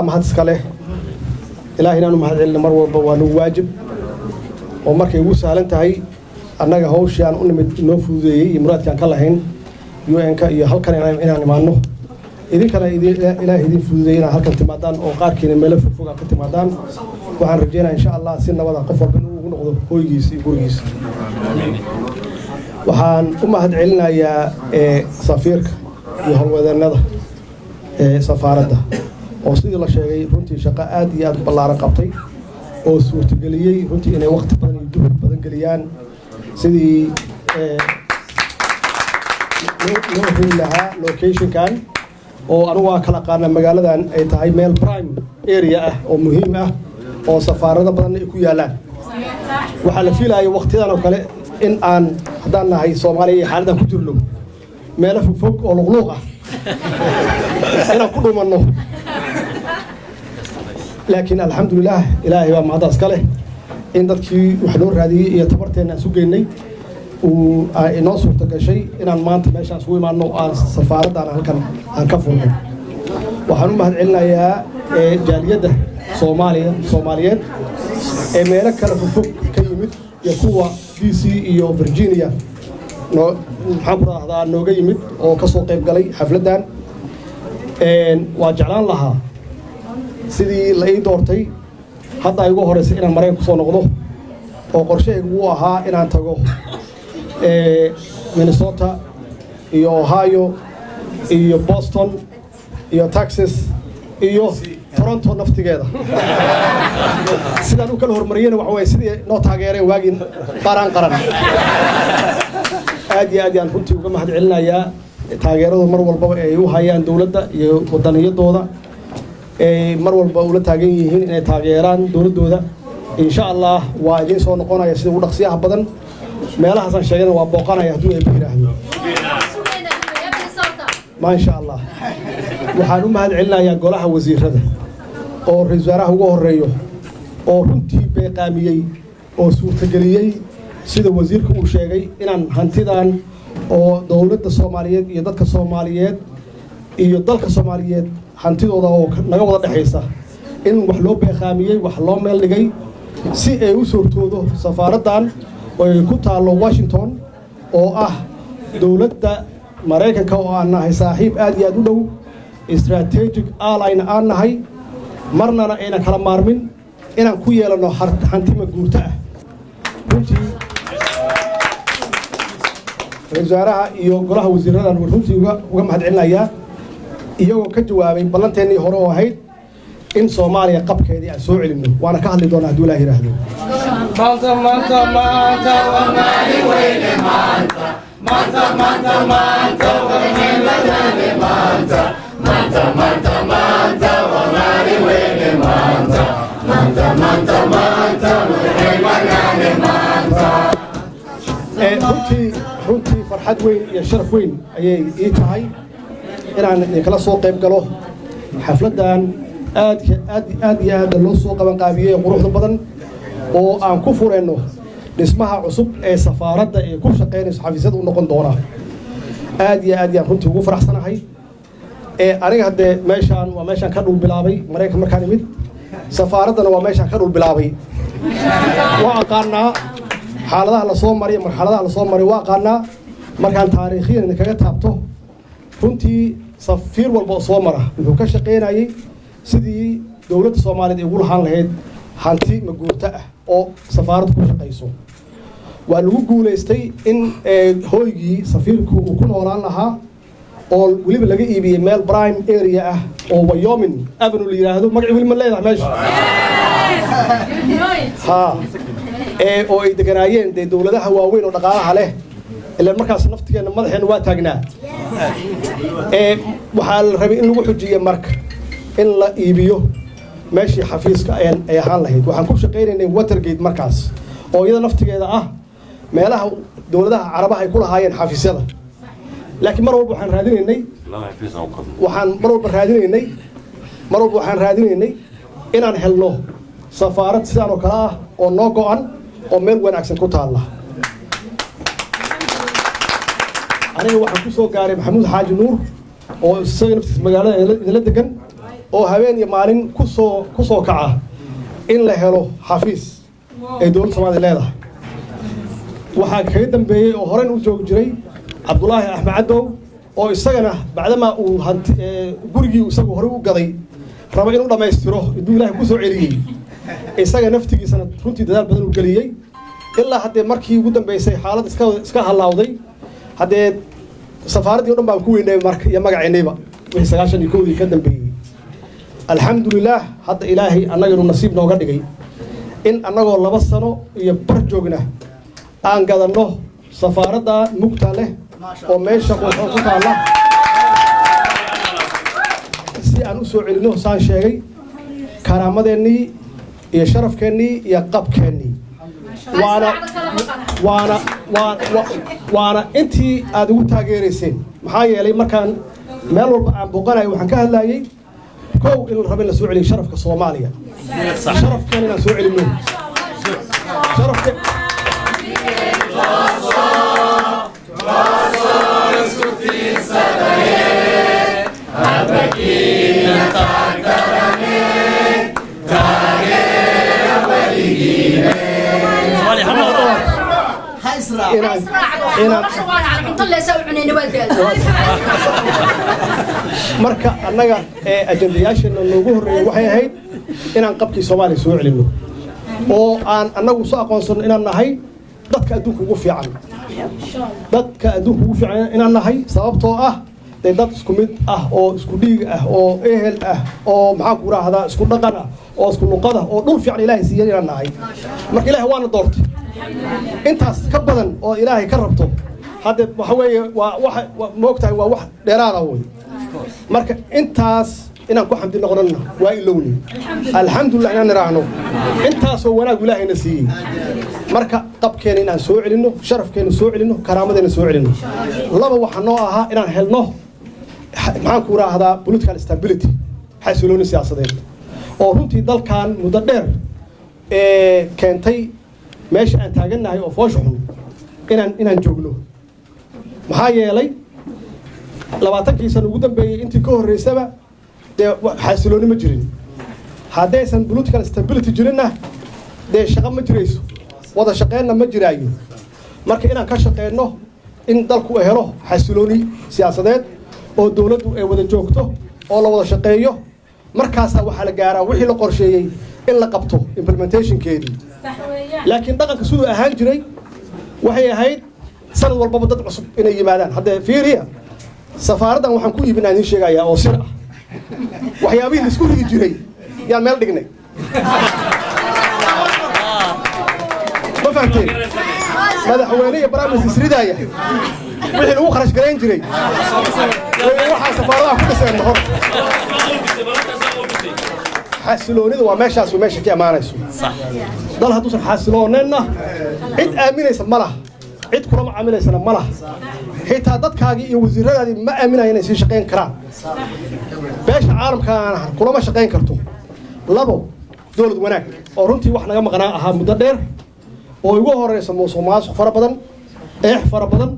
mahad iska leh ilaahay inaanu mahad celin mar walba waa nagu waajib oo markay ugu sahlan tahay annaga hawshii aan u nimid noo fududeeyey iyo muraadkaan ka lahayn UN-ka iyo halkan inaan imaanno idinkana ilaahay idin fududeeyey inaan halkan timaadaan oo qaarkiina meelo fogfog aad ka timaadaan waxaan rajaynayaa insha allah si nabada qof walba inuu ugu noqdo hooygiisa iyo gurigiisa waxaan u mahad celinayaa safiirka iyo howlwadeennada safaaradda oo sidii la sheegay runtii shaqo aad iyo aad u ballaaran qabtay oo suurtageliyey runtii inay waqti badan iyo duhur badan geliyaan sidii loo heli lahaa locationkan oo anigu waa kala qaana magaaladan ay tahay meel prime area ah oo muhiim ah oo safaarado badan ay ku yaalaan waxaa la fiilaaya waqtidan oo kale in aan haddaan nahay Soomaaliya iyo xaaladdan ku jirno meelo fog oo luqluuq ah inaan ku dhumanno laakiin alxamdulilah ilaahay baa mahad iska leh in dadkii wax noo raadiyey iyo tabarteena aan sugeynay uu inoo suurta gashay inaan maanta meeshaan isugu imaanno aan safaaraddan halkan aan ka furno waxaan u mahad celinayaa jaaliyadda Soomaaliyeed ee meelo kala fog ka yimid iyo kuwa DC iyo Virginia maxaan ku raahdaa nooga yimid oo ka soo qayb galay xafladdan waa jeclaan lahaa sidii la ii doortay hadda ay ugu horeysay inaan Mareykanka ku soo noqdo oo qorshahaygu uu ahaa inaan tago Minnesota iyo Ohio iyo Boston iyo Texas iyo Toronto naftigeeda sidaan u kala hormariyeen waxa way sidii noo taageereen waagin qaran aad iyo aad aan runtii uga mahad celinayaa taageerada mar walba ay u hayaan dawladda iyo wadaniyadooda mar walba ula taagan yihiin inay taageeraan dawladooda insha Allah waa idin soo noqonaya sida ugu dhaqsiyaha badan meelahaas aan sheegana waa booqanaya haddii ay yiraahdo ma insha Allah waxaan u mahad celinayaa golaha wasiirada oo ra'iisul wasaaraha ugu horeeyo oo runtii beeqaamiyey oo suurtageliyey sida wasiirku uu sheegay inaan hantidan oo dawladda Soomaaliyeed iyo dadka Soomaaliyeed iyo dalka Soomaaliyeed hantidooda oo naga wada dhaxaysa in wax loo beeqaamiyey wax loo meel dhigay si ay u suurtoodo safaaraddan oo ay ku taalo Washington oo ah dawladda Mareykanka oo aan nahay saaxiib aad iyo aad u dhow strategic ally aan nahay marnana ayna kala maarmin inaan ku yeelano hantima guurta ah runtii wasaaraha iyo golaha wasiiradan runtii uga mahad celinayaa iyagoo ka jawaabay ballanteennii hore oo ahayd in Soomaaliya qabkeedii aan soo celinno waana ka hadli doonaa haddii Ilaahay yiraahdo maanta wanaani weyne maanta wanaani maanta wanaani weyne maanta wanaani maanta runtii farxad weyn iyo sharaf weyn ayay ii tahay inaan kala soo qayb galo xafladdan aad iyo aad loo soo qaban qaabiyay quruxda badan oo aan ku fureyno dhismaha cusub ee safaaradda ee ku shaqeynayso xafiisyada u noqon doona aad iyo aad runtii ugu faraxsanahay aniga hadde meeshaan waa meeshaan ka dhul bilaabay Mareykanka markaan imid safaaraddana waa meeshaan ka dhul bilaabay waa aqaanaa xaaladaha la soo maray marxaladaha la soo maray waa aqaanaa markaan taariikhiyan kaga taabto runtii safiir walba soo mara wuxuu ka shaqeynayay sidii dawladda Soomaaliyeed ay ugu lahaan lahayd hanti maguurta ah oo safaaraddu ku shaqeyso waa lagu guuleystay in hooygii safiirku uu ku noolaan lahaa oo waliba laga iibiyay meel prime area ah oo Wyoming Avenue la yiraahdo magac wali ma leedahay meesha oo ay deganaayeen dawladaha waaweyn oo dhaqaalaha leh ilaa markaas naftigeena madaxeena waa taagnaa waxaa la rabay in lagu xujiyo marka in la iibiyo meeshii xafiiska ay ahaan lahayd waxaan ku shaqeynaynay Watergate markaas oo iyada naftigeeda ah meelaha dawladaha Carabaha ay ku lahaayeen xafiisyada laakiin mar walba waxaan raadinaynay inaan helno safaarad sidaan oo kale ah oo noo go'an oo meel wanaagsan ku taala aniga waxaan ku soo gaaray Maxamuud Xaaji Nuur oo isaga naftiisa magaalada idinla degan oo habeen iyo maalin ku soo kaca in la helo xafiis ay dowladda Soomaaliya leedahay waxaa kaga dambeeyay oo horey u joogi jiray Cabdullaahi Axmed Cadow oo isagana bacdama uu gurigii isagu hore u gaday raba inuu dhameystiro inuu Ilaahay ku soo celiyay isaga naftigiisana runtii dadaal badan u galiyay ilaa hadee markii ugu dambeysay xaalad iska halawday hadee safaaradii oo dhan baan ku weynay marka iyo magaceennayba wixii 91 ka dambeeyay alxamdulillah hadda Ilaahay annaga nasiib nooga dhigay in annagoo 2 sano iyo bar joogna aan gadano safaaradda mugta leh oo meesha ku taala si aan u soo celino saan sheegay karaamadeenii iyo sharafkeenii iyo qabkeenii waana intii aad ugu taageerayseen maxaa yeelay markaan meel walba aan booqanayo waxaan ka hadlayay kow in la rabo in la soo celiyo sharafka Soomaaliya sharafkeen inaan soo celino sharafka marka annaga ajandayaashana noogu horeeyay waxay ahayd inaan qabkii Soomaaliya soo celino oo aan annagu soo aqoonsano inaan nahay dadka adduunka ugu fiican inaan nahay sababtoo ah dad isku mid ah oo isku dhiig ah oo ehel ah oo maxaa ku raahdaa isku dhaqan ah oo isku luqad ah oo dhul fiican Ilaahay siiyay inaan nahay marka Ilaahay waana doortay intaas ka badan oo Ilaahay ka rabto hadda waxa weeye wax moogtahay waa wax dheeraad ah way marka intaas inaan ku xamdi noqonana waa ilowni alxamdulillah inaan raacno intaas oo wanaag Ilaahayna siiyay marka qabkeena inaan soo celino sharafkeena soo celino karaamadena soo celino laba waxa noo ahaa inaan helno maxaan ku raahdaa political stability xasilooni siyaasadeed oo runtii dalkan muddo dheer keentay meesha aan taaganahay oo foosh xun inaan joogno maxaa yeelay 20 sano ugu dambeeyay intii ka horeysaba xasilooni ma jirin haddaysan political stability jirinna dee shaqo ma jirayso wada shaqeynna ma jiraayo marka inaan ka shaqeyno in dalku ay helo xasilooni siyaasadeed oo dawladdu ay wada joogto oo la wada shaqeeyo markaas waxa la gaaraa wixii la qorsheeyay in la qabto implementationkeedii laakiin dhaqanka sidoo ahaan jiray waxay ahayd sanad walba dad cusub inay yimaadaan hadda fiiriya safaaraddan waxaan ku iibinaa idin sheegayaa oo sir ah waxyaabihii isku rigi jiray yaan meel dhignay ma fahamteen madaxweyne iyo barnaamij isridaaya wixii lagu kharash gareyn jiray waxaa safaaradaha ku dhiseen hor xasiloonida waa meeshaas meesha ka amaanayso dal hadduusan xasilooneenna cid aaminaysa ma laha cid kula macaamilaysana ma laha xitaa dadkaagii iyo wasiiradaadii ma aaminaya inay sii shaqayn karaan beesha caalamkaana kulama shaqayn karto labo dowlad wanaag oo runtii wax naga maqnaa ahaa muddo dheer oo ugu horeysa musuqmaasuq fara badan eex fara badan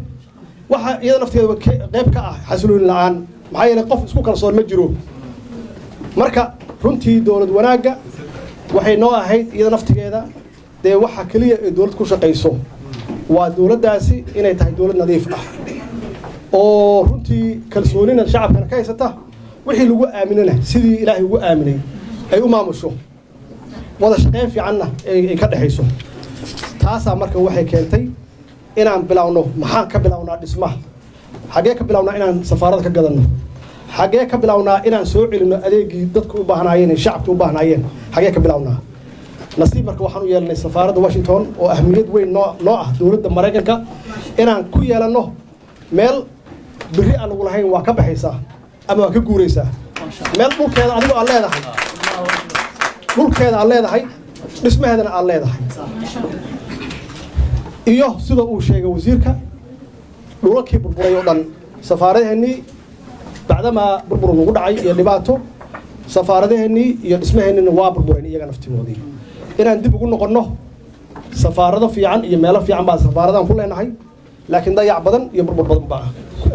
waxa iyada nafteeda qayb ka ah xasilooni la'aan maxaa yeelay qof isku kalsoon ma jiro marka runtii dowlad wanaaga waxay noo ahayd iyada naftigeeda dee waxa kaliya ee dowlad ku shaqayso waa dowladdaasi inay tahay dowlad nadiif ah oo runtii kalsoonina shacabkana ka haysata wixii lagu aaminana sidii Ilaahay ugu aaminay ay u maamusho wada shaqeyn fiicanna ay ka dhaxayso taasa marka waxay keentay inaan bilawno maxaan ka bilawnaa dhismaha xagee ka bilawnaa inaan safaarada ka gadano xagee ka bilawnaa inaan soo celino adeegii dadku u baahnaayeen shacabku u baahnaayeen xagee ka bilawnaa nasiib marka waxaan u yeelanay safaaradda Washington oo ahmiyad weyn noo ah dawladda Mareykanka inaan ku yeelano meel biri aan ugu lahayn waa ka baxaysaa ama waa ka guuraysaa meel dhulkeeda adigu aan leedahay dhismaheedana aan leedahay iyo sida uu sheegay wasiirka dhulalkii burburay oo dhan safaaradaheennii bacdama burbur ugu dhacay iyo dhibaato safaaradaheennii iyo dhismaheennina waa burbureen iyaga naftigoodii inaan dib ugu noqonno safaarado fiican iyo meelo fiican baa safaaradan ku leenahay laakiin dayac badan iyo burbur badan baa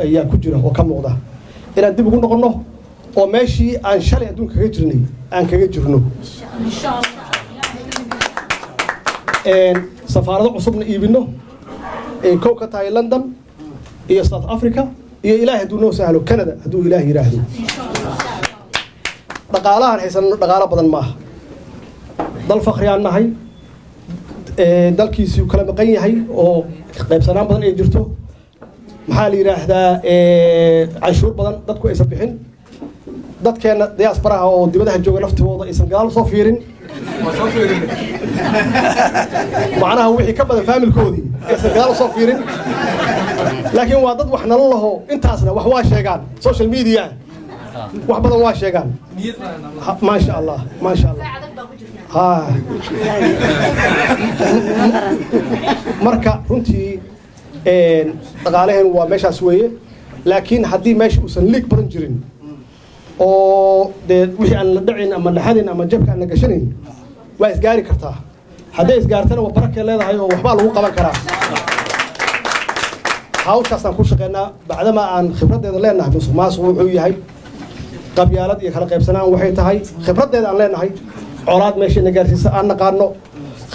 ayaa ku jira oo ka muuqda inaan dib ugu noqonno oo meeshii aan shalay adduunka kaga jirnay aan kaga jirno safaarado cusubna iibino kow ka tahay London iyo South Africa iyo ilaahay hadduu noo sahlo Canada hadduu ilaahay yiraahdo dhaqaalahan haysan dhaqaalo badan maaha dal faqri aan nahay dalkiisu kala maqan yahay oo qaybsanaan badan ay jirto maxaa la yiraahdaa cashuur badan dadku aysan bixin dadkeena diaspora oo dibadaha jooga naftooda aysan gadaal soo fiirin macnaha wixii ka badan familkoodii aysan gadaal soo fiirin laakiin waa dad wax nala laho intaasna wax waa sheegaan social media wax badan waa sheegaan ma sha Allah marka runtii dhaqaalaheen waa meeshaas weeye laakiin haddii meesha uusan liig badan jirin oo dee wixii aan la dhacin ama naxadin ama jabka aan la gashanayn waa isgaari kartaa hadday isgaartana waa barakay leedahay oo waxbaa lagu qaban karaa hawshaasaan ku shaqeynaa bacdama aan khibraddeeda leenahay musuqmaasuq wuxuu yahay qabyaalad iyo kala qaybsanaan waxay tahay khibraddeeda aan leenahay colaad meesha na gaarsiisa aan naqaano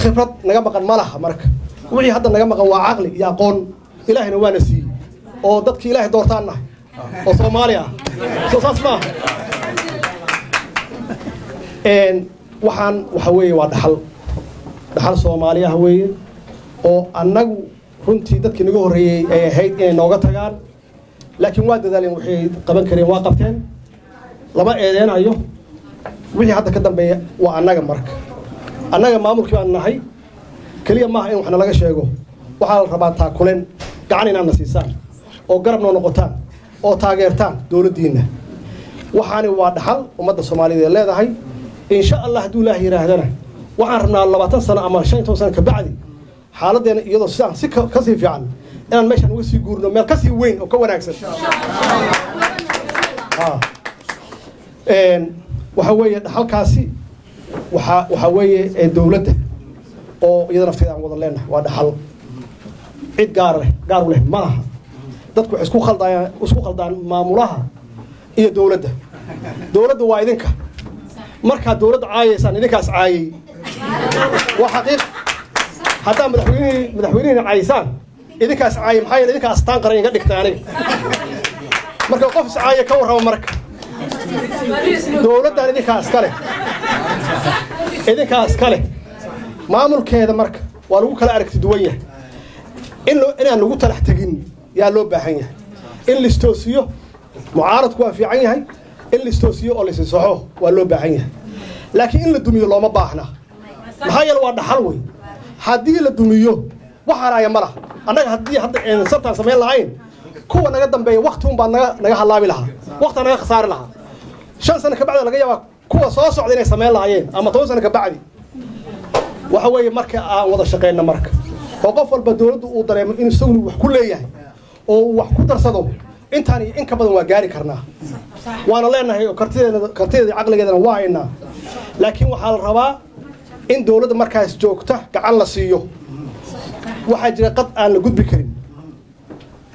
khibrad naga maqan ma laha marka wixii hadda naga maqan waa caqli iyo aqoon ilaahina waana siiyey oo dadkii ilaahay doortaan nahay oo Soomaali ah soo saas ma waxaan waxa weeye waa dhaxal Soomaali ah weeye oo annagu runtii dadkii naga horeeyay ay ahayd inay nooga tagaan laakiin waa dadaaleen waxay qaban kareen waa qabteen lama eedeenayo wixii hadda ka dambeeya waa annaga marka annaga maamulkii baan nahay kaliya maaha in waxna laga sheego waxaa la rabaa taakuleen gacan inaad na siisaan oo garab noo noqotaan oo taageertaan dowladdiina waxaani waa dhaxal ummadda Soomaaliyeed leedahay insha Allah hadduu Ilaahay yiraahdana waxaan rabnaa 20 sano ama 15 sano ka bacdi xaaladdeena iyadoo sidaan si ka sii fiican inaan meeshan uga sii guurno meel ka sii weyn oo ka wanaagsan waxa weeye dhaxalkaasi waxa weeye dawladda oo iyada nafteeda aan wada leenahay waa dhaxal cid gaar u leh ma laha dadku waxay isku khaldaan maamulaha iyo dawladda waa idinka marka dawladda caayaysaan idinkaas caayay waa xaqiiq haddaan madaxweynaha caayaysaan idinkaas caayay maxaa yeelay idinkaas taan qaran iga dhigtay aniga marka qof caayay ka warrama marka dawladdan idinkaas kale maamulkeeda marka waa lagu kala aragti duwan yahay inaan lagu talax tegin yaa loo baahan yahay in la istoosiyo mucaaradku waa fiican yahay in la istoosiyo oo la isisaxo waa loo baahan yahay laakiin in la dumiyo looma baahna maxaa yeelay waa dhaxal wey haddii la dumiyo wax haraya ma laha annaga haddii hadda sabtaan samayn lahayn kuwa naga dambeeya waqti un baa naga halaabi lahaa waqti naga khasaari lahaa 5 sano ka bacdi laga yaabaa kuwa soo socda inay samayn lahaayeen ama 10 sano ka bacdi waxa weeye marka aan wada shaqeyna marka oo qof walba dawladdu uu dareemo in isagu wax ku leeyahay oo wax ku darsado intaan in ka badan waa gaari karnaa waana leenahay oo kartideeda caqligeedana waa aynaa laakiin waxaa la rabaa in dawladda markaas joogta gacan la siiyo waxaa jira qad aan la gudbi karin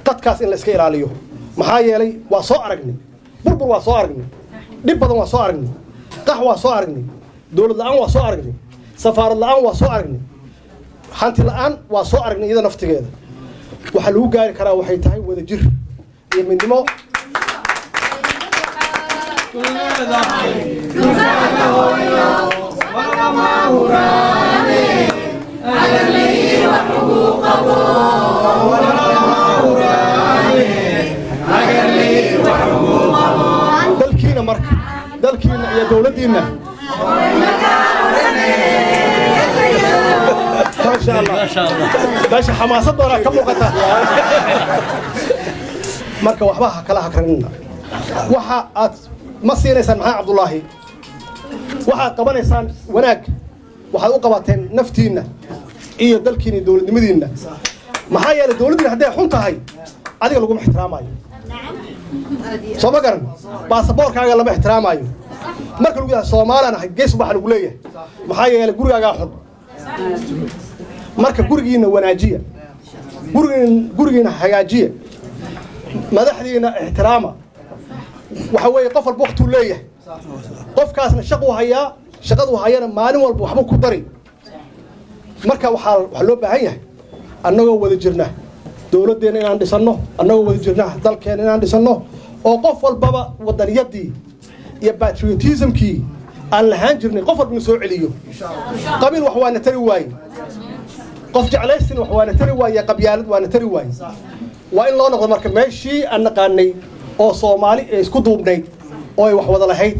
qadkaas in la iska ilaaliyo maxaa yeelay waa soo aragnay burbur waa soo aragnay dhib badan waa soo aragnay qax waa soo aragnay dawlad la'aan waa soo aragnay safaarad la'aan waa soo aragnay hanti la'aan waa soo aragnay iyada naftigeeda waxa lagu gaari karaa waxay tahay wada jir iyo midnimo dalkiina marka dalkiina iyo dawladdiina ما شاء الله باشا حماسة ولا كم وقتها مركب وحباها كلها كرننا وحا ما صير إنسان مع عبد الله وحا قبل إنسان وناك وحا أقبتين نفتينا إيه دلكيني دولة مدينة ما هي الدولة دي هدي حنتها هاي هذه لقوم احترام هاي صوب قرن باسبور كاغا لما احترام هاي مركب لقوم صومال أنا جيس بحر قليه ما هي الجوري كاغا حر marka gurigiina wanaajiya gurigiina hagaajiya madaxdiina ixtiraama وحوي قفل بوقته ليه قف كاسنا شقوا هيا شقدوا هيا مالين والبوحبو كبري مركا وحلو بهايه annagoo wada jirna dawladdeena inaan dhisano annagoo wada jirna dalkeena inaan dhisano oo qof walbaba wadaniyadii iyo patriotismkii aan lahaan jirnay qof walba soo celiyo qabiil wax waana tari waay qof jeclaysin wax waana tari waay qabyaalad waana tari waay waa in loo noqdo marka meeshii aan naqaanay oo Soomaali isku duubnayd oo ay wax wada lahayd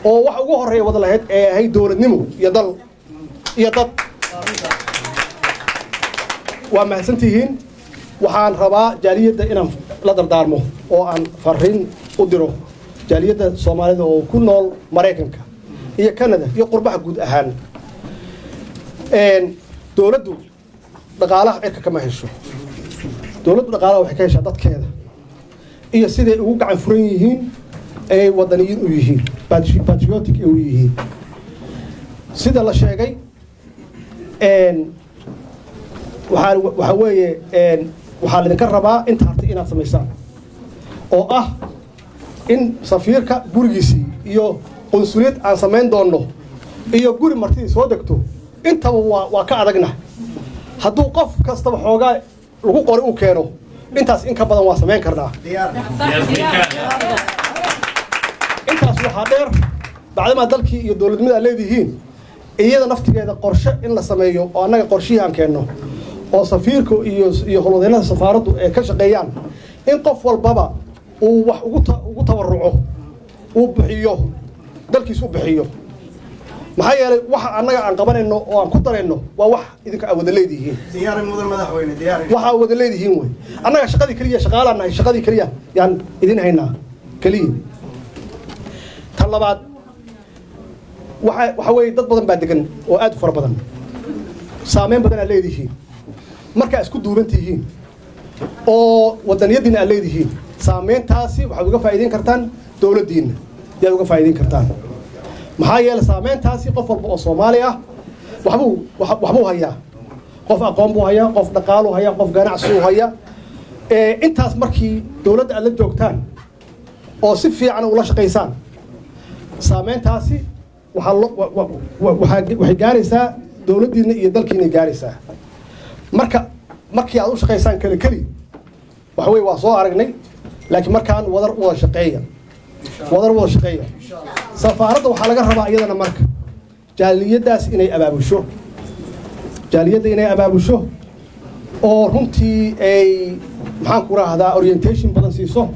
oo wax ugu horeeya wada lahayd ee ahay dawladnimo iyo dal iyo dad وما سنتيهين وحان ربا جالية إنا لدر دارمو وعن فرين أدرو جالية الصومالية وكل مريكنكا هي كندا هي قربها جود أهان إن دولدو دقالة إركا كما هيشو دولدو دقالة وحكاية شادات كذا هي سيدة وقع فرينيهين أي وطنيين ويهين باتريوتيك ويهين سيدة الله شيء إن waxa weeye waxa la idinka rabaa inta hartay inaad samaysaan oo ah in safiirka gurigiisii iyo qonsuliyad aan samayn doono iyo guri martidii soo degto intaba waa ka adagna hadduu qof kastaba xoogaa lagu qori u keeno intaas in ka badan waa samayn karnaa intaas waxaa dheer bacdama dalkii iyo dawladnimada leedihiin iyada naftigeeda qorshe in la sameeyo oo annaga qorshihii aan keenno oo safiirku iyo howlwadeennada safaaraddu ee ka shaqeeyaan in qof walbaba uu wax ugu tabaruco uu bixiyo dalkiisu u bixiyo maxaa yeelay waxa annaga aan qabanayno oo aan ku darayno waa wax idinka wada leedihiin diyaar mudan madaxweyne diyaar waxa wada leedihiin way annaga shaqadii kaliya shaqaalaanahay shaqadii kaliya yaan idin haynaa kaliya tan labaad waxa weeye dad badan baa degan oo aad u fara badan saameyn badan aad leedihiin marka isku duubantihiin oo wadaniyadiina aad leedihiin saameyntaasi waxaad uga faa'iideyn kartaan dawladdiina yaad uga faa'iideyn kartaan maxaa yeelay saameyntaasi qof walba oo Soomaali ah waxbuu hayaa qof aqoon buu hayaa qof dhaqaale hayaa qof ganacsi uu hayaa intaas markii dawladda aad la joogtaan oo si fiican ula shaqeysaan saameyntaasi waxay gaaraysaa dawladdiina iyo dalkiina gaaraysaa markii aad u shaqeysaan kali waxa weeye waa soo aragnay laakiin markaan wada shaqeeya safaaradda waxaa laga rabaa iyadana marka jaaliyaddaas inay abaabusho oo runtii ay maxaan ku raahdaa orientation badan siiso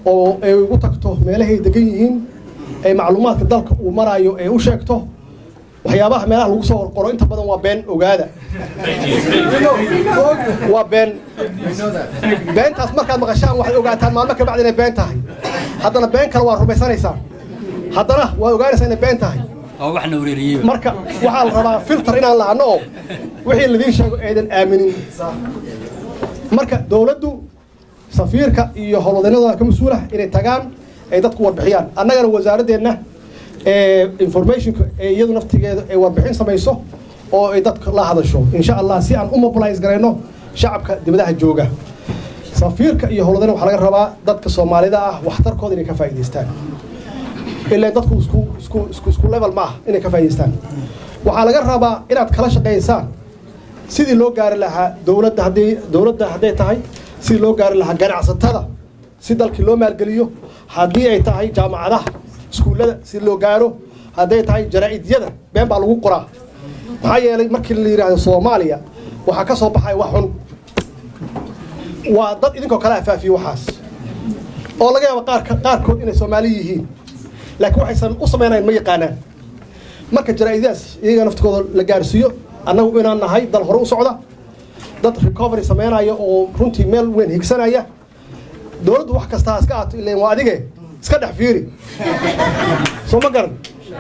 oo ay ugu tagto meelahay degan yihiin ay macluumaadka dalka uu marayo ay u sheegto waxyaabaha meelaha lagu soo qoro inta badan waa been ogaada waa beentaas markaad maqashaan waxaad ogaataan maalmo ka bacdi inay been tahay haddana been kale waa rumaysanaysaa haddana waa ogaanaysaa inay been tahay marka waxaa la rabaa filter inaan lahano oo wixii ladiin sheego aydan aaminin marka dawladdu safiirka iyo howlwadeennada ka mas-uulah inay tagaan ay dadku warbixiyaan annagana wasaaradeenna informationka iyadu naftigeeda ay warbixin samayso oo ay dadka la hadasho insha Allah si aan u mobilize gareyno shacabka dibadaha jooga safiirka iyo howlwadana waxa laga rabaa dadka Soomaalida ah waxtarkooda inay ka faa'iideystaan ilaa dadku isku level ma inay ka faa'iideystaan waxa laga rabaa inaad kala shaqeysaan sidii loo gaari lahaa dawladda haday tahay sidii loo gaari lahaa ganacsatada si dalkii loo maalgeliyo haddii ay tahay jaamacadaha iskuullada si loo gaaro hadday tahay jaraa'idiyada been baa lagu qoraa maxaa yeelay markii la yiraahdo Soomaaliya waxa ka soo baxay wax xun waa dad idinkoo kala afaafiyo waxaas oo laga yaabo qaarkood inay Soomaali yihiin laakiin waxaysan u sameynayaan ma yaqaanaan marka jaraa'idiyadaas iyaga naftkooda la gaarsiiyo annagu inaan nahay dal hore u socda dad recovery sameynaya oo runtii meel weyn higsanaya dawladdu wax kasta iska aato ilaa waa adige iska dhex fiiri soo ma garan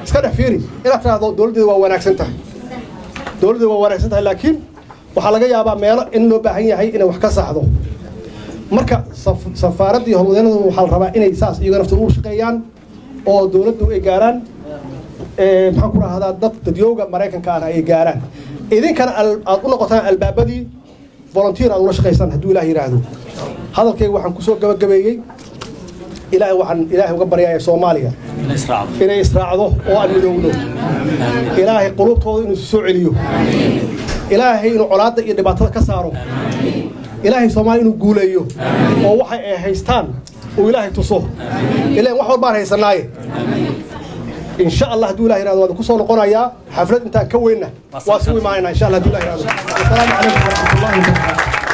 iska dhex fiiri inaad tiraahdo dawladdu waa wanaagsan tahay laakiin waxa laga yaabaa meelo in loo baahan yahay inay wax ka saxdo marka safaaradda iyo howlwadeennadu waxa la rabaa inay saas iyaga naftooda u shaqeeyaan oo dawladdu ay gaaraan maxaan ku raahdaa dadyowga Mareykanka ay gaaraan idinkana aad u noqotaan albaabadii volunteer aad ula shaqeysaan hadduu Ilaahay yiraahdo hadalkayga waxaan ku soo gabagabeeyay إلهي وحن إلهي وقبر يا سوماليا إلهي إسراعه وأن مدونه إلهي قلوبه إنه سعليه إلهي إنه علاده يدبطه كساره إلهي سومالي إنه قوليه ووحي هيستان وإلهي تصوه إلهي وحول بار هيسناي إن شاء الله دولة هنا وذكر صون قرايا حفلة أنت كوينا واسوي معنا إن شاء الله دولة هنا السلام عليكم